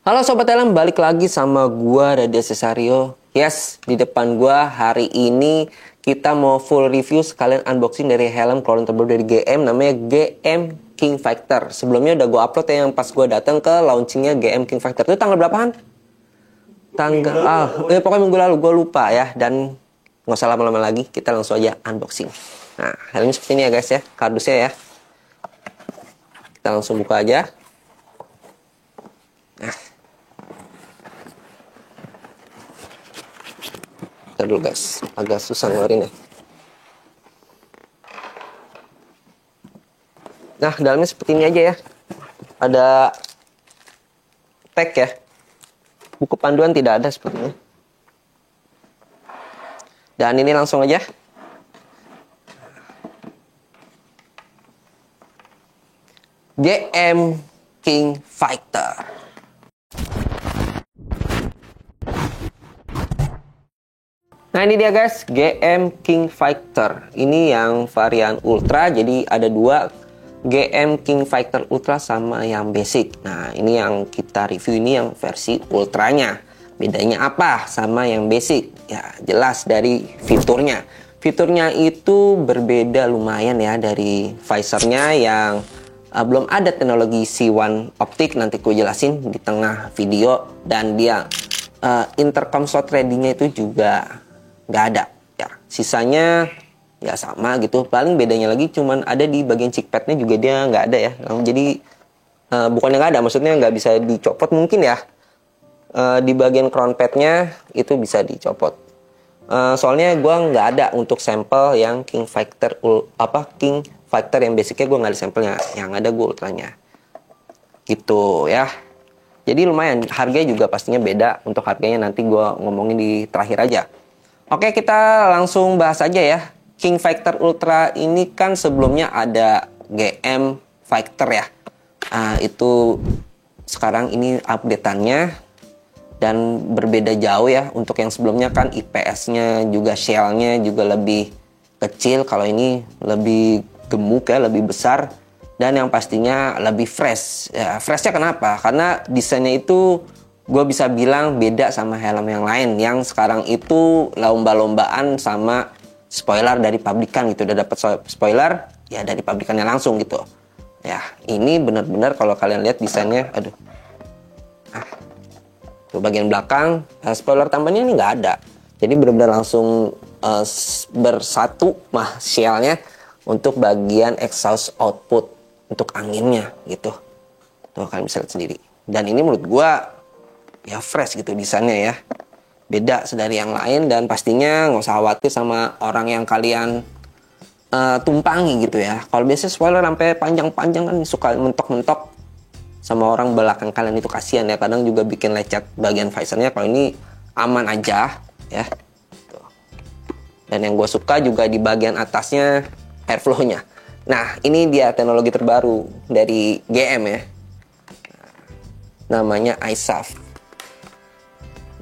Halo Sobat Helm, balik lagi sama gua Radya Cesario. Yes, di depan gua hari ini kita mau full review sekalian unboxing dari helm keluaran terbaru dari GM, namanya GM King Fighter. Sebelumnya udah gua upload ya yang pas gua datang ke launchingnya GM King Fighter. Itu tanggal berapaan? Pokoknya minggu lalu, gua lupa ya. Dan nggak usah lama-lama lagi, kita langsung aja unboxing. Nah, helmnya seperti ini ya guys ya, kardusnya ya. Kita langsung buka aja. Ntar dulu guys, agak susah ngeluarin ya. Nah, dalamnya seperti ini aja ya. Ada tag ya. Buku panduan tidak ada sepertinya. Dan ini langsung aja. GM King Fighter. Nah ini dia guys, GM King Fighter. Ini yang varian Ultra, jadi ada dua, GM King Fighter Ultra sama yang basic. Nah ini yang kita review, ini yang versi Ultranya. Bedanya apa sama yang basic? Ya jelas dari fiturnya. Fiturnya itu berbeda lumayan ya dari visornya yang belum ada teknologi C1 optik. Nanti gue jelasin di tengah video. Dan dia intercom slot ready-nya itu juga nggak ada ya, sisanya ya sama gitu. Paling bedanya lagi cuman ada di bagian chickpadnya juga dia nggak ada ya. Jadi bukannya nggak ada, maksudnya nggak bisa dicopot mungkin ya. Di bagian crown padnya itu bisa dicopot. Soalnya gue nggak ada untuk sampel yang King Fighter King Fighter yang basicnya, gue nggak ada sampelnya. Yang ada gue ultranya gitu ya. Jadi lumayan, harganya juga pastinya beda. Untuk harganya nanti gue ngomongin di terakhir aja. Oke, kita langsung bahas aja ya. King Fighter Ultra ini kan sebelumnya ada GM Fighter ya. Itu sekarang ini update-annya dan berbeda jauh ya. Untuk yang sebelumnya kan IPS-nya juga shell-nya juga lebih kecil. Kalau ini lebih gemuk ya, lebih besar. Dan yang pastinya lebih fresh. Ya, freshnya kenapa? Karena desainnya itu gue bisa bilang beda sama helm yang lain. Yang sekarang itu lomba-lombaan sama spoiler dari pabrikan gitu. Udah dapet spoiler ya dari pabrikannya langsung gitu. Ya ini benar-benar kalau kalian lihat desainnya, aduh. Tuh bagian belakang spoiler tambahnya ini nggak ada. Jadi benar-benar langsung bersatu shell-nya untuk bagian exhaust output untuk anginnya gitu. Tuh kalian bisa lihat sendiri. Dan ini menurut gue ya fresh gitu desainnya ya, beda dari yang lain. Dan pastinya nggak usah khawatir sama orang yang kalian tumpangi gitu ya. Kalau biasanya spoiler sampai panjang-panjang kan suka mentok-mentok sama orang belakang kalian, itu kasihan ya, kadang juga bikin lecet bagian visornya. Kalau ini aman aja ya. Tuh. Dan yang gue suka juga di bagian atasnya airflow-nya. Nah ini dia teknologi terbaru dari GM ya, namanya iSafe.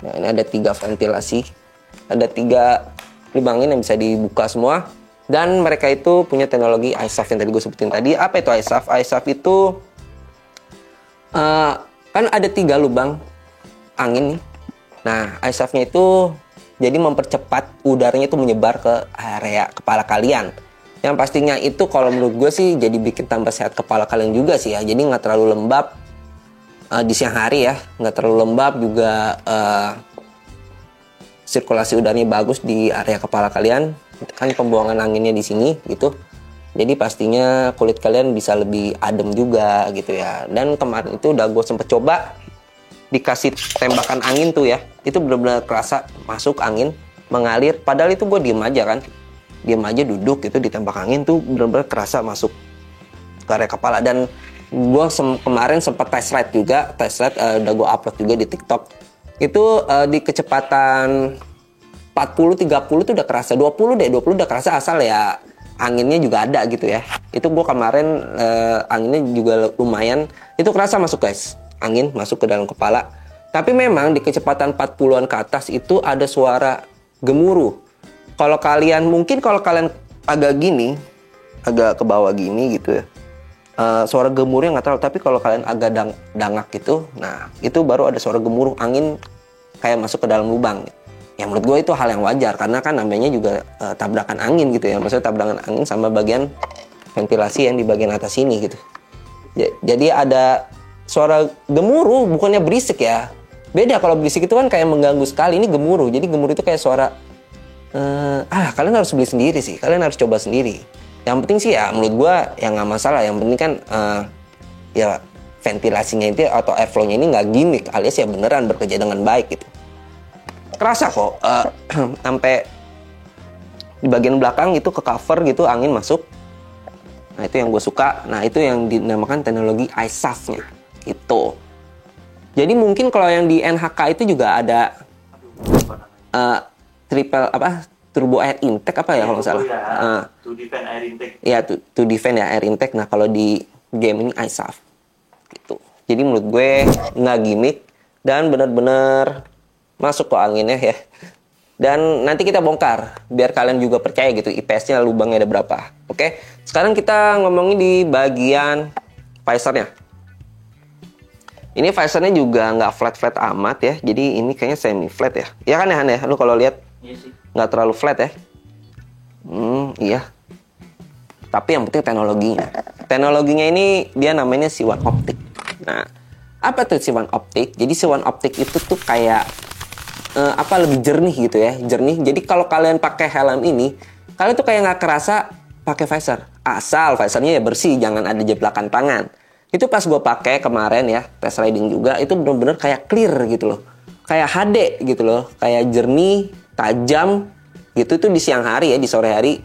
Nah ini ada 3 ventilasi, ada 3 lubang angin yang bisa dibuka semua. Dan mereka itu punya teknologi iSafe yang tadi gue sebutin tadi. Apa itu iSafe? iSafe itu kan ada 3 lubang angin nih. Nah iSafe-nya itu jadi mempercepat udaranya itu menyebar ke area kepala kalian. Yang pastinya itu kalau menurut gue sih jadi bikin tambah sehat kepala kalian juga sih ya. Jadi nggak terlalu lembab di siang hari ya, nggak terlalu lembab juga, sirkulasi udaranya bagus di area kepala kalian. Kan pembuangan anginnya di sini gitu. Jadi pastinya kulit kalian bisa lebih adem juga gitu ya. Dan kemarin itu udah gue sempet coba dikasih tembakan angin tuh ya, itu benar-benar kerasa masuk angin mengalir. Padahal itu gue diem aja kan, diem aja duduk gitu, ditembak angin tuh benar-benar kerasa masuk ke area kepala. Dan gue kemarin sempat test ride juga, udah gue upload juga di TikTok. Itu di kecepatan 40-30 tuh udah kerasa, 20 udah kerasa, asal ya anginnya juga ada gitu ya. Itu gue kemarin anginnya juga lumayan, itu kerasa masuk guys, angin masuk ke dalam kepala. Tapi memang di kecepatan 40-an ke atas itu ada suara gemuruh. Kalau kalian agak gini, agak ke bawah gini gitu ya, suara gemuruhnya nggak terlalu, tapi kalau kalian agak dangak gitu, nah itu baru ada suara gemuruh angin kayak masuk ke dalam lubang. Ya menurut gue itu hal yang wajar karena kan namanya juga tabrakan angin gitu ya, maksudnya tabrakan angin sama bagian ventilasi yang di bagian atas ini gitu. Jadi ada suara gemuruh, bukannya berisik ya. Beda, kalau berisik itu kan kayak mengganggu sekali, ini gemuruh. Jadi gemuruh itu kayak suara kalian harus beli sendiri sih, kalian harus coba sendiri. Yang penting sih ya menurut gua yang nggak masalah, yang penting kan ya ventilasinya itu atau airflow-nya ini nggak gimmick, alias ya beneran bekerja dengan baik gitu. Kerasa kok sampai di bagian belakang itu ke cover gitu angin masuk. Nah itu yang gue suka. Nah itu yang dinamakan teknologi iSAF-nya gitu. Jadi mungkin kalau yang di NHK itu juga ada triple turbo air intake apa ya kalau nggak salah. To defend air intake. Ya to defend ya air intake. Nah kalau di game ini iSAF gitu. Jadi menurut gue nggak gimmick dan benar-benar masuk ke anginnya ya. Dan nanti kita bongkar biar kalian juga percaya gitu IPS-nya lubangnya ada berapa. Oke. Sekarang kita ngomongin di bagian visornya. Ini visornya juga nggak flat-flat amat ya. Jadi ini kayaknya semi flat ya. Iya kan ya Han ya? Lu kalau lihat Iya sih. nggak terlalu flat ya. Iya. Tapi yang penting teknologinya. Teknologinya ini dia namanya C1 Optic. Nah, apa tuh C1 Optic? Jadi C1 Optic itu tuh kayak lebih jernih gitu ya, jernih. Jadi kalau kalian pakai helm ini, kalian tuh kayak nggak kerasa pakai visor. Asal visornya ya bersih, jangan ada jeplakan tangan. Itu pas gue pakai kemarin ya, test riding juga, itu bener-bener kayak clear gitu loh, kayak HD gitu loh, kayak jernih, tajam gitu. Itu di siang hari ya, di sore hari.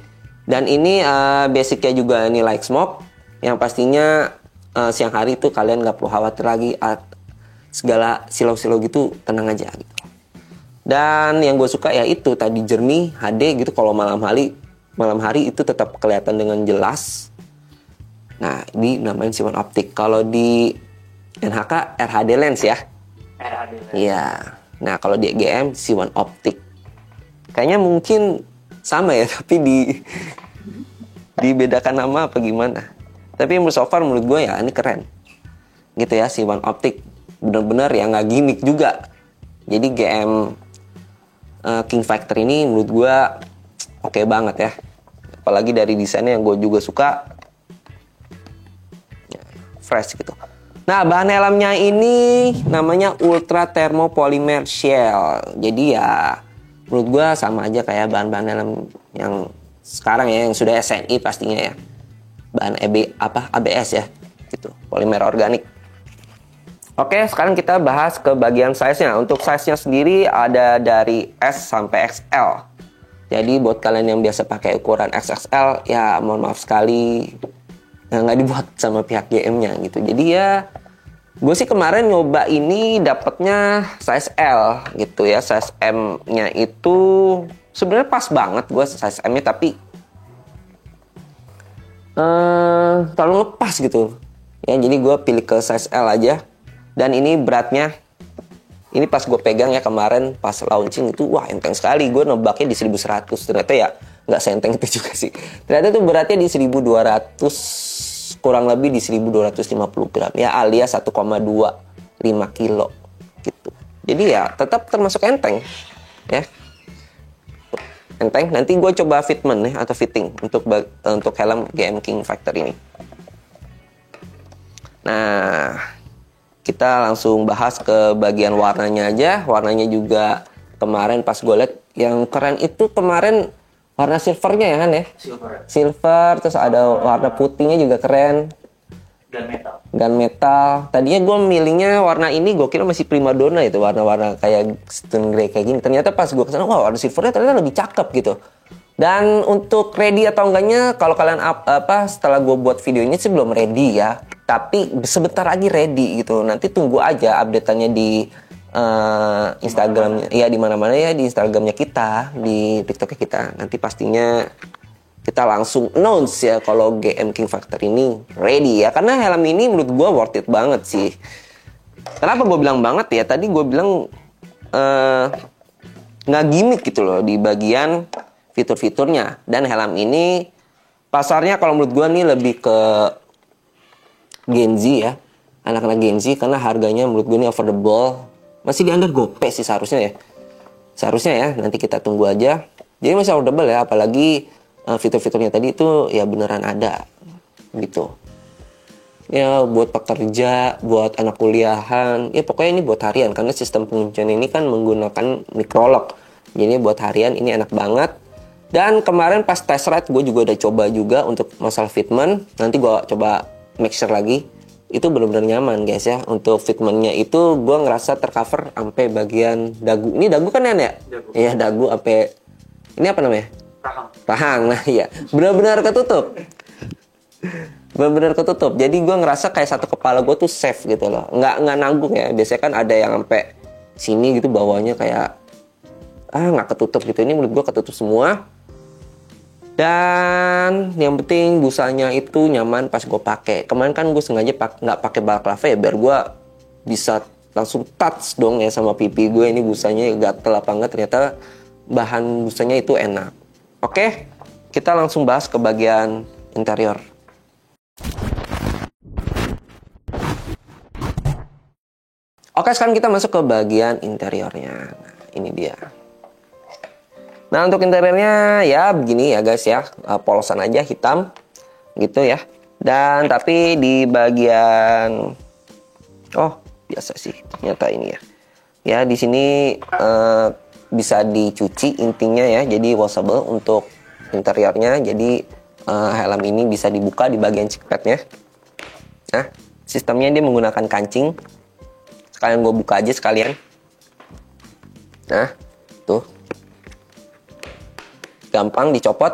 Dan ini basicnya juga ini light smoke, yang pastinya siang hari itu kalian nggak perlu khawatir lagi segala silau-silau gitu, tenang aja gitu. Dan yang gue suka ya itu tadi jernih HD gitu. Kalau malam hari itu tetap kelihatan dengan jelas. Nah ini namanya C1 Optic. Kalau di NHK RHD lens ya. RHD lens. Iya. Nah kalau di GM C1 Optic. Kayaknya mungkin sama ya, tapi dibedakan nama apa gimana. Tapi so far menurut gue ya ini keren. Gitu ya C1 Optic. Bener-bener ya nggak gimmick juga. Jadi GM King Factor ini menurut gue oke banget ya. Apalagi dari desainnya yang gue juga suka. Fresh gitu. Nah bahan helmnya ini namanya Ultra Thermopolymer Shell. Jadi ya menurut gue sama aja kayak bahan-bahan helm yang sekarang ya, yang sudah SNI pastinya ya. Bahan ABS ya gitu, polimer organik. Oke, sekarang kita bahas ke bagian size-nya. Untuk size-nya sendiri ada dari S sampai XL. Jadi buat kalian yang biasa pakai ukuran XXL, ya mohon maaf sekali nggak dibuat sama pihak GM-nya gitu. Jadi ya gue sih kemarin nyoba ini dapetnya size L gitu ya. Size M-nya itu sebenarnya pas banget gue size M-nya, tapi terlalu lepas gitu. Ya jadi gue pilih ke size L aja. Dan ini beratnya, ini pas gue pegang ya kemarin pas launching itu, wah enteng sekali. Gue nebaknya di 1100, ternyata ya nggak seenteng itu juga sih. Ternyata tuh beratnya di 1200, kurang lebih di 1250 gram. Ya alias 1,25 kilo gitu. Jadi ya tetap termasuk enteng ya. Enteng. Nanti gue coba fitment ya, atau fitting untuk helm GM King Factor ini. Nah, kita langsung bahas ke bagian warnanya aja. Warnanya juga kemarin pas gue liat yang keren itu kemarin warna silvernya ya kan ya? Silver, terus ada warna putihnya juga keren. Gunmetal. Tadinya gue milihnya warna ini, gue kira masih primadona itu, warna-warna kayak stone grey kayak gini. Ternyata pas gue kesana, wah warna silvernya ternyata lebih cakep gitu. Dan untuk ready atau enggaknya, kalau kalian setelah gue buat video ini sih belum ready ya. Tapi sebentar lagi ready gitu. Nanti tunggu aja update-annya di Instagramnya. Ya di mana-mana ya, di Instagramnya kita, di TikToknya kita. Nanti pastinya kita langsung announce ya kalau GM King Factor ini ready ya. Karena helm ini menurut gue worth it banget sih. Kenapa gue bilang banget ya? Tadi gue bilang nggak gimmick gitu loh di bagian fitur-fiturnya. Dan helm ini pasarnya kalau menurut gue nih lebih ke Gen Z ya, anak-anak Gen Z, karena harganya menurut gue ini affordable, masih di under GoPay sih seharusnya ya, nanti kita tunggu aja. Jadi masih affordable ya, apalagi fitur-fiturnya tadi itu ya beneran ada gitu ya, buat pekerja, buat anak kuliahan ya, pokoknya ini buat harian karena sistem penguncian ini kan menggunakan microlock, jadi buat harian ini enak banget. Dan kemarin pas test ride gue juga udah coba juga untuk masalah fitment, nanti gue coba make sure lagi, itu benar-benar nyaman guys ya. Untuk fitmentnya itu gue ngerasa tercover sampai bagian dagu, ini dagu kan ya? Iya dagu sampai ini apa namanya? Rahang. Nah iya, benar-benar ketutup. Benar-benar ketutup. Jadi gue ngerasa kayak satu kepala gue tuh safe gitu loh. Nggak nanggung ya. Biasanya kan ada yang sampai sini gitu bawahnya kayak nggak ketutup gitu. Ini menurut gue ketutup semua. Dan yang penting busanya itu nyaman pas gue pakai. Kemarin kan gue sengaja nggak pakai balaclava ya, biar gue bisa langsung touch dong ya sama pipi gue. Ini busanya gatel apa enggak, ternyata bahan busanya itu enak. Oke, kita langsung bahas ke bagian interior. Oke, sekarang kita masuk ke bagian interiornya. Nah, ini dia. Nah, untuk interiornya ya begini ya guys ya. Polosan aja hitam gitu ya. Dan tapi di bagian biasa sih ternyata ini ya. Ya, di sini bisa dicuci intinya ya. Jadi washable untuk interiornya. Jadi helm ini bisa dibuka di bagian chickpadnya. Nah, sistemnya dia menggunakan kancing. Sekalian gue buka aja sekalian. Nah, tuh. Gampang dicopot.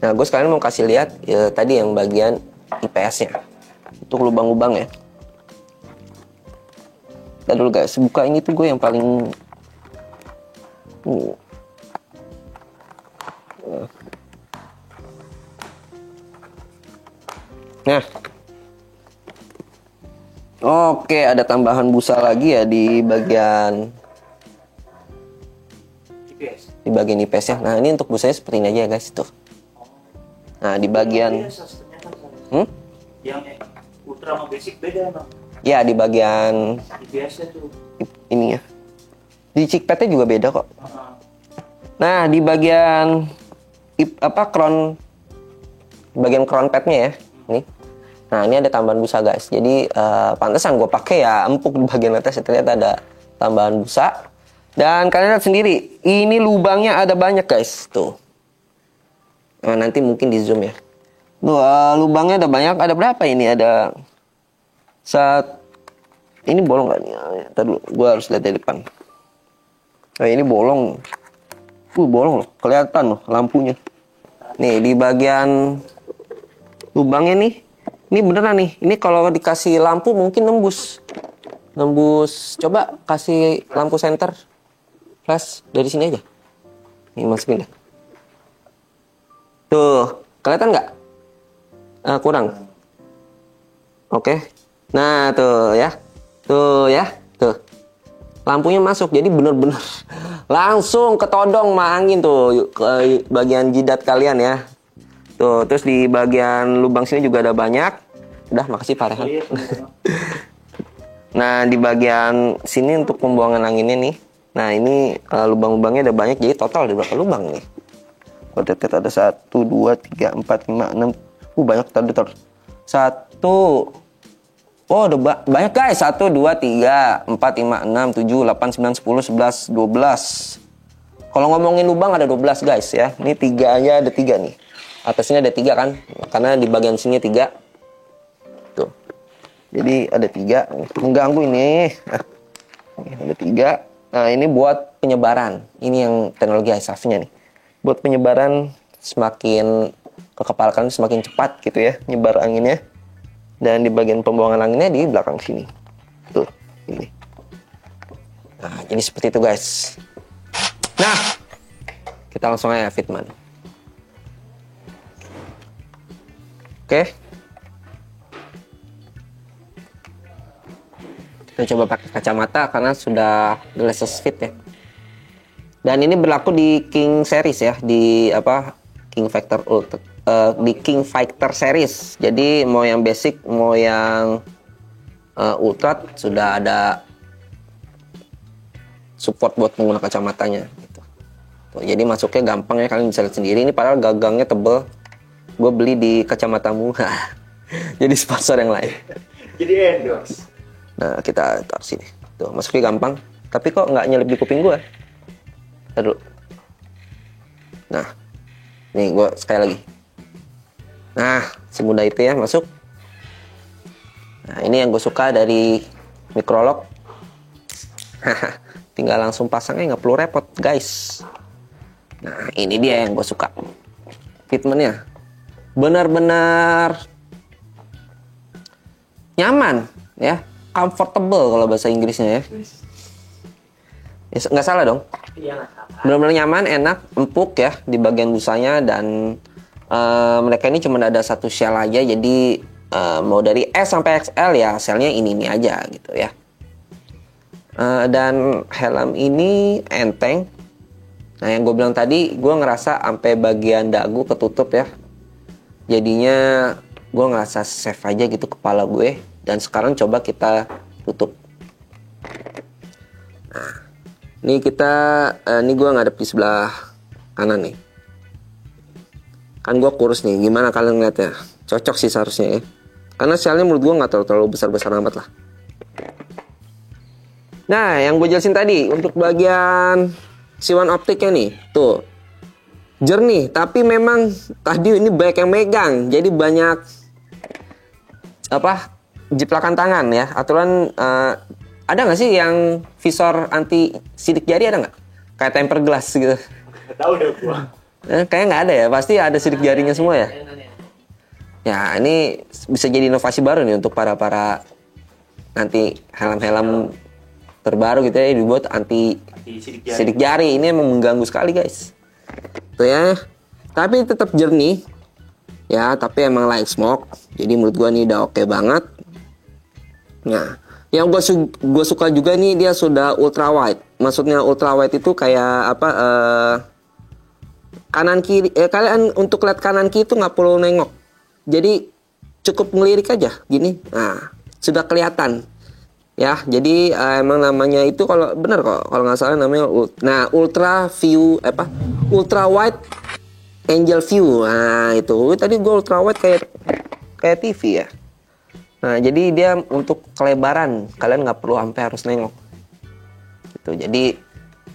Nah, gue sekalian mau kasih lihat ya, tadi yang bagian IPS-nya. Untuk lubang-lubang ya. Nah dulu guys, buka ini tuh gue yang paling... Nah. Oke, ada tambahan busa lagi ya di bagian IPS ya. Nah, ini untuk busanya seperti ini aja ya guys, tuh. Nah, di bagian yang ultra sama basic beda, Bang. Ya, di bagian IPS-nya tuh ini ya. Di chickpadnya juga beda kok. Nah, di bagian bagian crown padnya ya. Nih. Nah, ini ada tambahan busa guys. Jadi pantesan gue pakai ya empuk di bagian atas, ternyata ada tambahan busa. Dan kalian lihat sendiri, ini lubangnya ada banyak guys, tuh. Nah, nanti mungkin di zoom ya. Tuh, lubangnya ada banyak. Ada berapa ini? Ada ini bolong nggak nih? Ntar dulu, gue harus lihat dari depan. Nah, ini bolong. Bolong loh, kelihatan loh lampunya. Nih di bagian lubangnya nih. Ini beneran nih. Ini kalau dikasih lampu mungkin nembus. Coba kasih lampu senter flash dari sini aja. Ini masukin deh. Tuh, kelihatan nggak? Kurang. Oke. Nah, tuh ya. Tuh ya. Tuh. Lampunya masuk. Jadi bener-bener langsung ketodong sama angin tuh ke bagian jidat kalian ya. Tuh, terus di bagian lubang sini juga ada banyak. Udah, makasih Pak Rehan. Nah, di bagian sini untuk pembuangan anginnya nih. Nah, ini lubang-lubangnya ada banyak. Jadi total ada berapa lubang nih? Kalau lihat ada 1, 2, 3, 4, 5, 6. Banyak tadi. 1. Udah banyak guys. 1, 2, 3, 4, 5, 6, 7, 8, 9, 10, 11, 12. Kalau ngomongin lubang ada 12 guys ya. Ini 3 aja ada 3 nih. Atasnya ada 3 kan, karena di bagian sini 3 tuh, jadi ada 3 mengganggu ini. Ada 3. Nah, ini buat penyebaran, ini yang teknologi ISAF-nya nih, buat penyebaran semakin ke kepala kalian semakin cepat gitu ya nyebar anginnya. Dan di bagian pembuangan anginnya di belakang sini tuh ini. Nah, jadi seperti itu guys. Nah, kita langsung aja fitment. Oke. Kita coba pakai kacamata karena sudah glasses fit ya. Dan ini berlaku di King series ya, di King Factor di King Fighter series. Jadi mau yang basic, mau yang ultra sudah ada support buat pengguna kacamatanya. Gitu. Tuh, jadi masuknya gampang ya, kalian bisa lihat sendiri. Ini padahal gagangnya tebel. Gue beli di Kacamata Murah. Jadi sponsor yang lain. Jadi endorse. Nah kita taruh sini. Tuh masuknya gampang. Tapi kok nggak nyelip di kuping gue? Taruh. Nah, nih gue sekali lagi. Nah, semudah itu ya masuk. Nah, ini yang gue suka dari Microlock. Tinggal langsung pasangnya, nggak perlu repot, guys. Nah, ini dia yang gue suka. Fitmentnya benar-benar nyaman, ya, comfortable kalau bahasa Inggrisnya ya. Nggak salah dong. Iya, nggak salah. Benar-benar nyaman, enak, empuk ya di bagian busanya, dan mereka ini cuma ada satu shell aja, jadi mau dari S sampai XL ya shellnya ini aja gitu ya. Dan helm ini enteng. Nah yang gue bilang tadi, gue ngerasa sampai bagian dagu ketutup ya. Jadinya gue ngerasa safe aja gitu kepala gue. Dan sekarang coba kita tutup. Nah, ini ini gue ngadep di sebelah kanan nih. Kan gue kurus nih, gimana kalian ngeliatnya? Cocok sih seharusnya ya. Karena shellnya menurut gue nggak terlalu besar-besar amat lah. Nah, yang gue jelasin tadi untuk bagian C1 optiknya nih, tuh jernih. Tapi memang tadi ini banyak yang megang, jadi banyak jiplakan tangan ya. Aturan ada nggak sih yang visor anti sidik jari, ada nggak? Kayak tempered glass gitu. Tahu deh gua. Kayaknya nggak ada ya, pasti ada sidik jarinya semua ya. Ya ini bisa jadi inovasi baru nih untuk para nanti helm-helm terbaru gitu ya, dibuat anti sidik jari. Ini emang mengganggu sekali guys. Tuh ya. Tapi tetap jernih. Ya, tapi emang light smoke. Jadi menurut gua nih udah oke banget. Nah, yang gua suka juga nih dia sudah ultra wide. Maksudnya ultra wide itu kayak kanan kiri, kalian untuk lihat kanan kiri itu nggak perlu nengok, jadi cukup ngelirik aja gini, nah sudah kelihatan ya. Jadi emang namanya itu, kalau benar kok kalau nggak salah namanya ultra view ultra wide angel view. Nah itu tadi gue ultra wide kayak TV ya. Nah jadi dia untuk kelebaran kalian nggak perlu sampai harus nengok gitu, jadi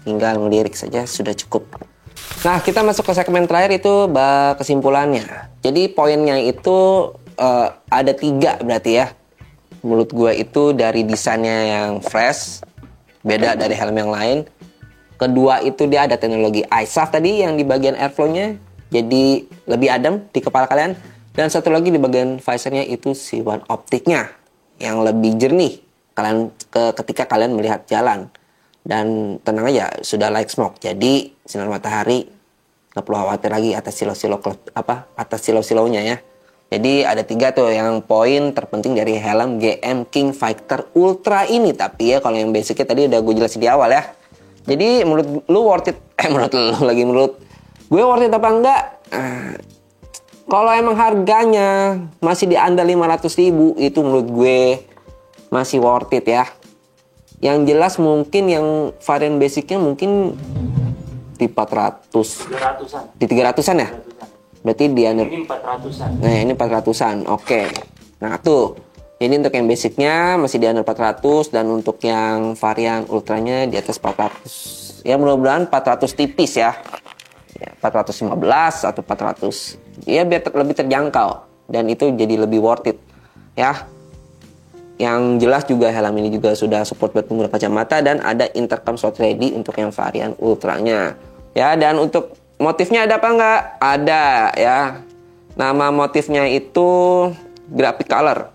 tinggal ngelirik saja sudah cukup. Nah, kita masuk ke segmen terakhir, itu kesimpulannya. Jadi poinnya itu ada 3 berarti ya. Menurut gue itu dari desainnya yang fresh, beda dari helm yang lain. Kedua itu dia ada teknologi ISAF tadi yang di bagian airflow-nya, jadi lebih adem di kepala kalian. Dan satu lagi di bagian visornya itu C1 optiknya yang lebih jernih ketika kalian melihat jalan. Dan tenang aja, sudah light smoke, jadi sinar matahari nggak perlu khawatir lagi atas silo-silonya ya. Jadi ada 3 tuh yang poin terpenting dari helm GM King Fighter Ultra ini. Tapi ya kalau yang basicnya tadi udah gue jelasin di awal ya. Jadi menurut lu worth it? Menurut gue worth it apa enggak? Kalau emang harganya masih di under 500.000, itu menurut gue masih worth it ya. Yang jelas mungkin yang varian basicnya mungkin di 300-an. Di 300-an ya? 300-an. Berarti di under. Ini 400-an. Nah, ini 400-an. Oke. Nah, tuh. Ini untuk yang basicnya masih di under 400, dan untuk yang varian ultranya di atas 400. Ya, mudah-mudahan 400 tipis ya. 415 atau 400. Ya, biar lebih terjangkau dan itu jadi lebih worth it. Ya. Yang jelas juga helm ini juga sudah support buat pengguna kacamata, dan ada intercom slot ready untuk yang varian ultranya. Ya, dan untuk motifnya ada apa enggak? Ada ya. Nama motifnya itu graphic color.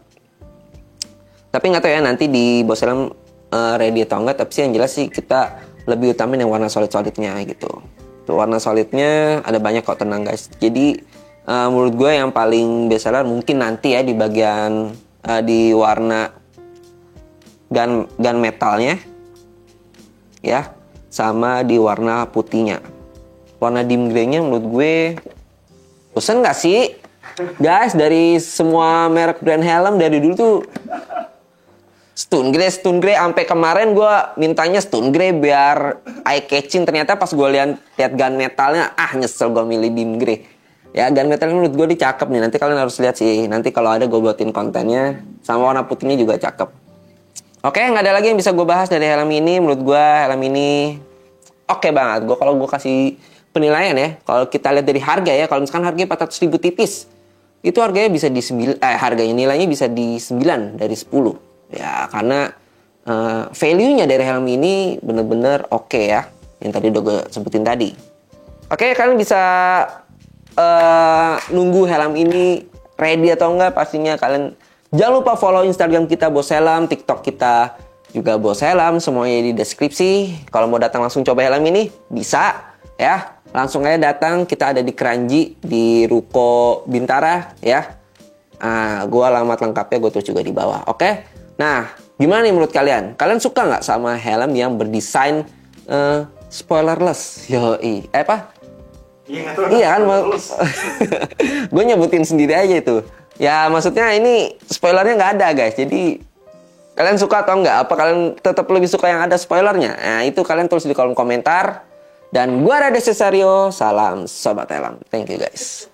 Tapi nggak tahu ya nanti di bos helm ready atau enggak, tapi sih yang jelas sih kita lebih utamain yang warna solid-solidnya gitu. Tuh, warna solidnya ada banyak kok, tenang guys. Jadi menurut gue yang paling best seller mungkin nanti ya di bagian di warna gun metalnya ya, sama di warna putihnya. Warna dim grey-nya menurut gue Bosan nggak sih? Guys, dari semua merek brand helm dari dulu tuh Stone Grey sampai kemarin gue mintanya Stone Grey biar eye catching. Ternyata pas gue lihat gunmetalnya, nyesel gue milih Dim Grey. Ya, gunmetalnya menurut gue cakep nih. Nanti kalian harus lihat sih. Nanti kalau ada gue buatin kontennya. Sama warna putihnya juga cakep. Oke, nggak ada lagi yang bisa gue bahas dari helm ini. Menurut gue helm ini oke banget. Kalau gue kasih penilaian ya, kalau kita lihat dari harga ya, kalau misalkan harganya 400.000 tipis, itu harganya bisa di 9, harganya nilainya bisa di 9 dari 10. Ya, karena value-nya dari helm ini bener-bener oke ya, yang tadi udah gue sebutin tadi. Oke, kalian bisa nunggu helm ini ready atau enggak, pastinya kalian jangan lupa follow Instagram kita Bos Helm, TikTok kita juga Bos Helm, semuanya di deskripsi. Kalau mau datang langsung coba helm ini bisa ya. Langsung aja datang, kita ada di Keranji di Ruko Bintara ya. Gue alamat lengkapnya gue tulis juga di bawah. Oke. Nah, gimana nih menurut kalian? Kalian suka nggak sama helm yang berdesain spoilerless? Yoi. Apa? Iya kan? Gue nyebutin sendiri aja itu. Ya maksudnya ini spoilernya nggak ada guys. Jadi kalian suka atau nggak? Apa kalian tetap lebih suka yang ada spoilernya? Nah itu kalian tulis di kolom komentar. Dan gue Rade Cesario, salam Sobat Helm. Thank you guys.